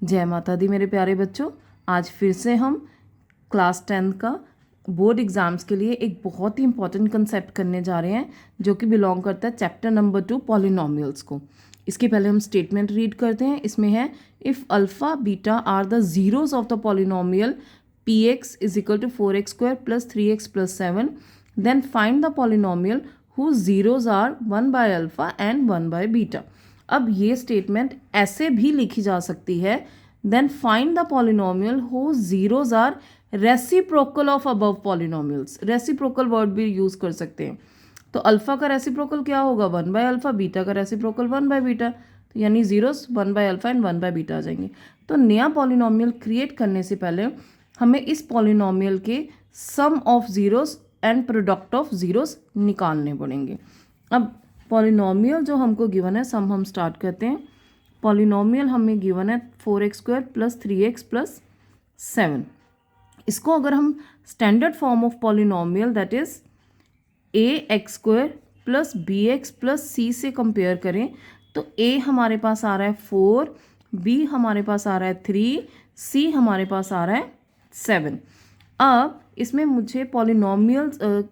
जय माता दी मेरे प्यारे बच्चों। आज फिर से हम क्लास 10th का बोर्ड एग्ज़ाम्स के लिए एक बहुत ही इंपॉर्टेंट कंसेप्ट करने जा रहे हैं जो कि बिलोंग करता है चैप्टर नंबर 2 पॉलिनोमियल्स को। इसके पहले हम स्टेटमेंट रीड करते हैं। इसमें है if alpha beta are the zeros of the polynomial p x is equal to 4x² + 3x + 7 then find the polynomial whose zeros are 1 by alpha and 1 by beta। अब ये स्टेटमेंट ऐसे भी लिखी जा सकती है, then find the polynomial whose zeros are reciprocal of above polynomials. Reciprocal word भी use कर सकते हैं। तो अल्फ़ा का रेसिप्रोकल क्या होगा 1 बाय अल्फ़ा, बीटा का रेसिप्रोकल 1 बाय बीटा, तो यानी zeros 1 by alpha and 1 by beta आ जाएंगे। तो नया पॉलिनोमियल क्रिएट करने से पहले हमें इस पॉलिनोमियल के sum of zeros and product of zeros निकालने पड़ेंगे। अब पॉलिनोमियल जो हमको गिवन है, सम हम स्टार्ट करते हैं। पॉलिनोमियल हमें गिवन है 4x² + 3x + 7। इसको अगर हम standard form of polynomial that is ax² + bx + c से कंपेयर करें तो a हमारे पास आ रहा है 4, b हमारे पास आ रहा है 3, c हमारे पास आ रहा है 7। अब इसमें मुझे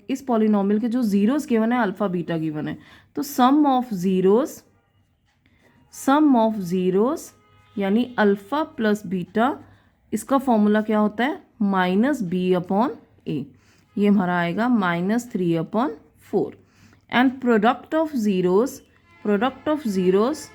इस पॉलिनोमियल के जो ज़ीरोज़ गिवन है अल्फ़ा बीटा गिवन है, तो सम ऑफ ज़ीरोज़ यानी अल्फ़ा प्लस बीटा, इसका फॉर्मूला क्या होता है -b/a। ये हमारा आएगा -3/4। एंड प्रोडक्ट ऑफ ज़ीरोज़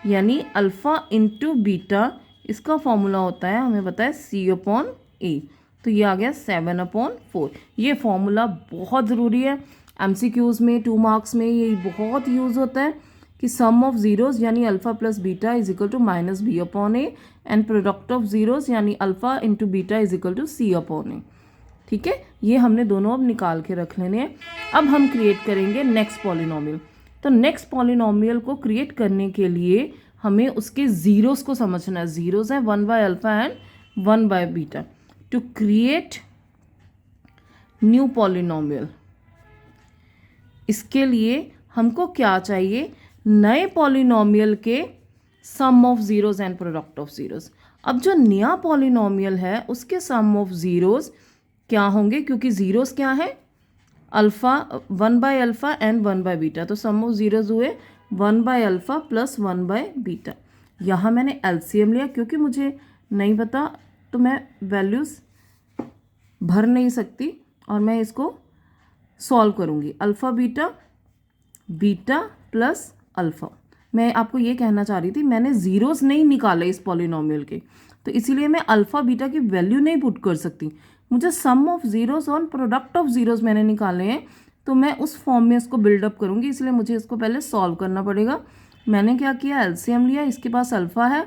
यानी अल्फ़ा इंटू बीटा, इसका फॉर्मूला होता है, हमें पता है c/a। तो ये आ गया 7/4। ये फॉर्मूला बहुत ज़रूरी है MCQs में, 2 मार्क्स में ये बहुत यूज़ होता है कि सम ऑफ ज़ीरोज़ यानी alpha plus beta is equal to -b/a and product of zeros यानी alpha into beta is equal to c/a। ठीक है, ये हमने दोनों अब निकाल के रख लेने हैं। अब हम क्रिएट करेंगे नेक्स्ट पॉलिनोमियल। तो नेक्स्ट पॉलिनोमियल को क्रिएट करने के लिए हमें उसके ज़ीरोज़ को समझना है। ज़ीरोज़ हैं 1 by alpha and 1 by beta. To create new polynomial, इसके लिए हमको क्या चाहिए, नए पॉलिनोमियल के sum of zeros and product of zeros. अब जो नया पॉलिनोमियल है उसके सम ऑफ ज़ीरोज़ क्या होंगे, क्योंकि ज़ीरोज़ क्या है alpha 1 by alpha and 1 by beta, तो सम ऑफ ज़ीरोज़ हुए 1 by alpha plus 1 by beta. यहाँ मैंने LCM लिया क्योंकि मुझे नहीं पता तो मैं वैल्यूज़ भर नहीं सकती और मैं इसको सॉल्व करूँगी। अल्फ़ा बीटा प्लस अल्फ़ा, मैं आपको ये कहना चाह रही थी मैंने ज़ीरोज़ नहीं निकाले इस पॉलिनोमियल के, तो इसीलिए मैं अल्फ़ा बीटा की वैल्यू नहीं पुट कर सकती। मुझे सम ऑफ ज़ीरोज़ और प्रोडक्ट ऑफ ज़ीरोज़ मैंने निकाले हैं, तो मैं उस फॉर्म में इसको बिल्डअप करूँगी, इसलिए मुझे इसको पहले सॉल्व करना पड़ेगा। मैंने क्या किया, LCM लिया, इसके पास अल्फ़ा है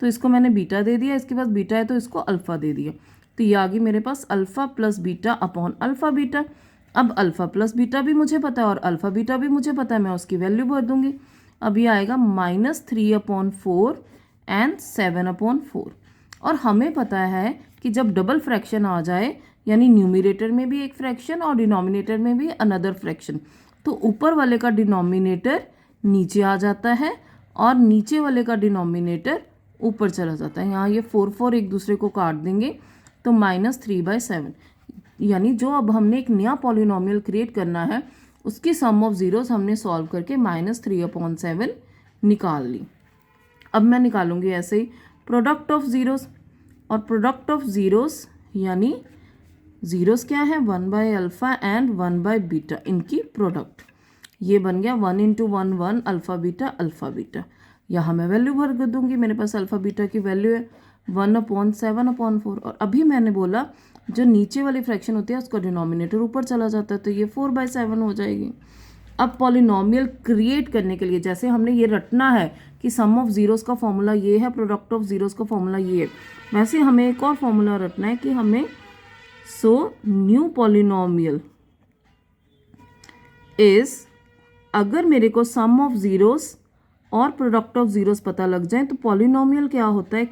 तो इसको मैंने बीटा दे दिया, इसके पास बीटा है तो इसको अल्फ़ा दे दिया, तो ये आ गई मेरे पास alpha plus beta upon alpha beta. अब अल्फ़ा प्लस बीटा भी मुझे पता है और अल्फ़ा बीटा भी मुझे पता है, मैं उसकी वैल्यू भर दूंगी। अब ये आएगा -3/4 एंड 7/4। और हमें पता है कि जब डबल फ्रैक्शन आ जाए यानी न्यूमरेटर में भी एक फ्रैक्शन और डिनोमिनेटर में भी अनदर फ्रैक्शन, तो ऊपर वाले का डिनोमिनेटर नीचे आ जाता है और नीचे वाले का डिनोमिनेटर ऊपर चला जाता है। यहाँ ये 4 एक दूसरे को काट देंगे तो -3/7, यानी जो अब हमने एक नया पॉलिनोमियल क्रिएट करना है उसकी सम ऑफ ज़ीरोज़ हमने सॉल्व करके -3/7 निकाल ली। अब मैं निकालूंगी ऐसे ही प्रोडक्ट ऑफ ज़ीरोज़, और प्रोडक्ट ऑफ ज़ीरोज़ यानी ज़ीरोज़ क्या है 1 by alpha and 1 by beta, इनकी प्रोडक्ट। ये बन गया 1 × 1 1 अल्फ़ा बीटा। यहाँ मैं वैल्यू भर कर दूंगी, मेरे पास अल्फ़ा बीटा की वैल्यू है 1/7/4। और अभी मैंने बोला जो नीचे वाली फ्रैक्शन होती है उसका डिनोमिनेटर ऊपर चला जाता है, तो ये 4/7 हो जाएगी। अब पॉलिनोमियल क्रिएट करने के लिए जैसे हमने ये रटना है कि सम ऑफ ज़ीरोज़ का फॉर्मूला ये है, प्रोडक्ट ऑफ ज़ीरोज़ का फॉर्मूला ये है, वैसे हमें एक और फॉर्मूला रटना है कि हमें न्यू पॉलिनोमियल इज़, अगर मेरे को सम ऑफ ज़ीरोज़ और प्रोडक्ट ऑफ ज़ीरोज़ पता लग जाए तो पॉलिनोमियल क्या होता है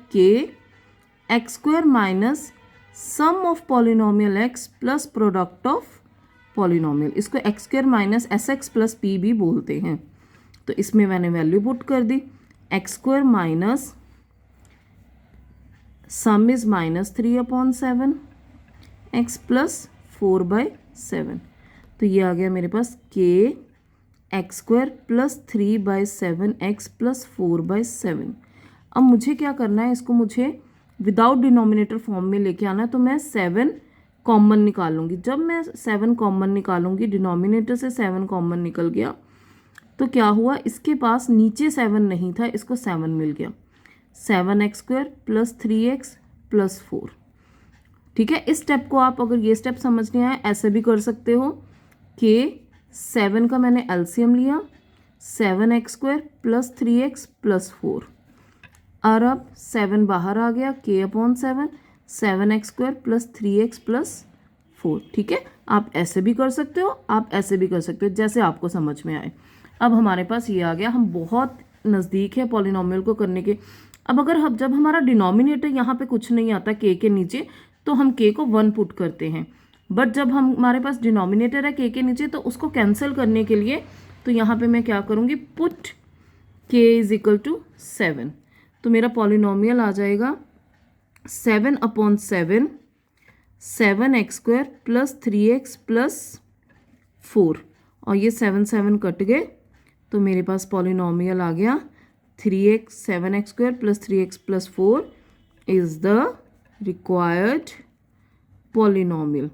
kx² minus sum of polynomial x plus product of polynomial. इसको x² minus sx plus p भी बोलते हैं। तो इसमें मैंने वैल्यू पुट कर दी, x² minus sum is -3/7 x plus 4/7। तो ये आ गया मेरे पास के x square plus 3/7 x plus 4/7। अब मुझे क्या करना है, इसको मुझे विदाउट डिनोमिनेटर फॉर्म में लेके आना है। तो मैं 7 कॉमन निकालूंगी। जब मैं 7 कॉमन निकालूंगी, डिनोमिनेटर से 7 कॉमन निकल गया, तो क्या हुआ, इसके पास नीचे 7 नहीं था, इसको 7 मिल गया। 7x square plus 3x plus 4। ठीक है, इस स्टेप को आप अगर ये स्टेप समझ नहीं आया ऐसे भी कर सकते हो कि 7 का मैंने एलसीएम लिया, 7x square plus 3x plus 4, और अब 7 बाहर आ गया, k/7, 7x square plus 3x plus 4। ठीक है, आप ऐसे भी कर सकते हो, आप ऐसे भी कर सकते हो, जैसे आपको समझ में आए। अब हमारे पास ये आ गया, हम बहुत नज़दीक है पॉलिनोमियल को करने के। अब अगर हम जब हमारा डिनोमिनेटर यहाँ पे कुछ नहीं आता k के नीचे, तो हम k को 1 पुट करते हैं। बट जब हमारे पास डिनोमिनेटर है k के नीचे, तो उसको कैंसिल करने के लिए तो यहाँ पे मैं क्या करूँगी, पुट k = 7। तो मेरा पॉलिनोमियल आ जाएगा 7/7 7x square plus 3x plus 4, और ये 7 कट गए, तो मेरे पास पॉलिनोमियल आ गया 7x square plus 3x plus 4 is the required polynomial.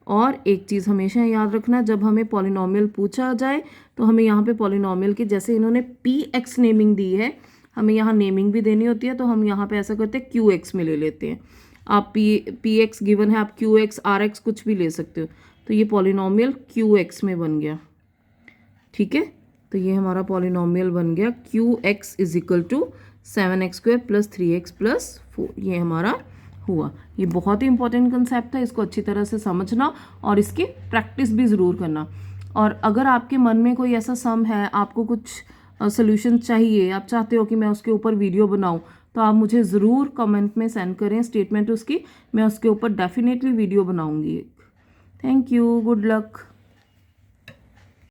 और एक चीज़ हमेशा याद रखना, जब हमें पॉलिनोमियल पूछा जाए तो हमें यहाँ पे पॉलिनोमियल की, जैसे इन्होंने px नेमिंग दी है, हमें यहाँ नेमिंग भी देनी होती है, तो हम यहाँ पे ऐसा करते हैं qx में ले लेते हैं। आप px गिवन है, आप qx rx कुछ भी ले सकते हो। तो ये पॉलिनोमियल qx में बन गया। ठीक है, तो ये हमारा पॉलिनोमियल बन गया qx = 7x square plus 3x plus 4। ये हमारा हुआ। ये बहुत ही इंपॉर्टेंट कंसेप्ट है, इसको अच्छी तरह से समझना और इसकी प्रैक्टिस भी ज़रूर करना। और अगर आपके मन में कोई ऐसा सम है, आपको कुछ सोल्यूशन चाहिए, आप चाहते हो कि मैं उसके ऊपर वीडियो बनाऊं, तो आप मुझे ज़रूर कमेंट में सेंड करें स्टेटमेंट उसकी, मैं उसके ऊपर डेफिनेटली वीडियो बनाऊंगी। Thank you, good luck.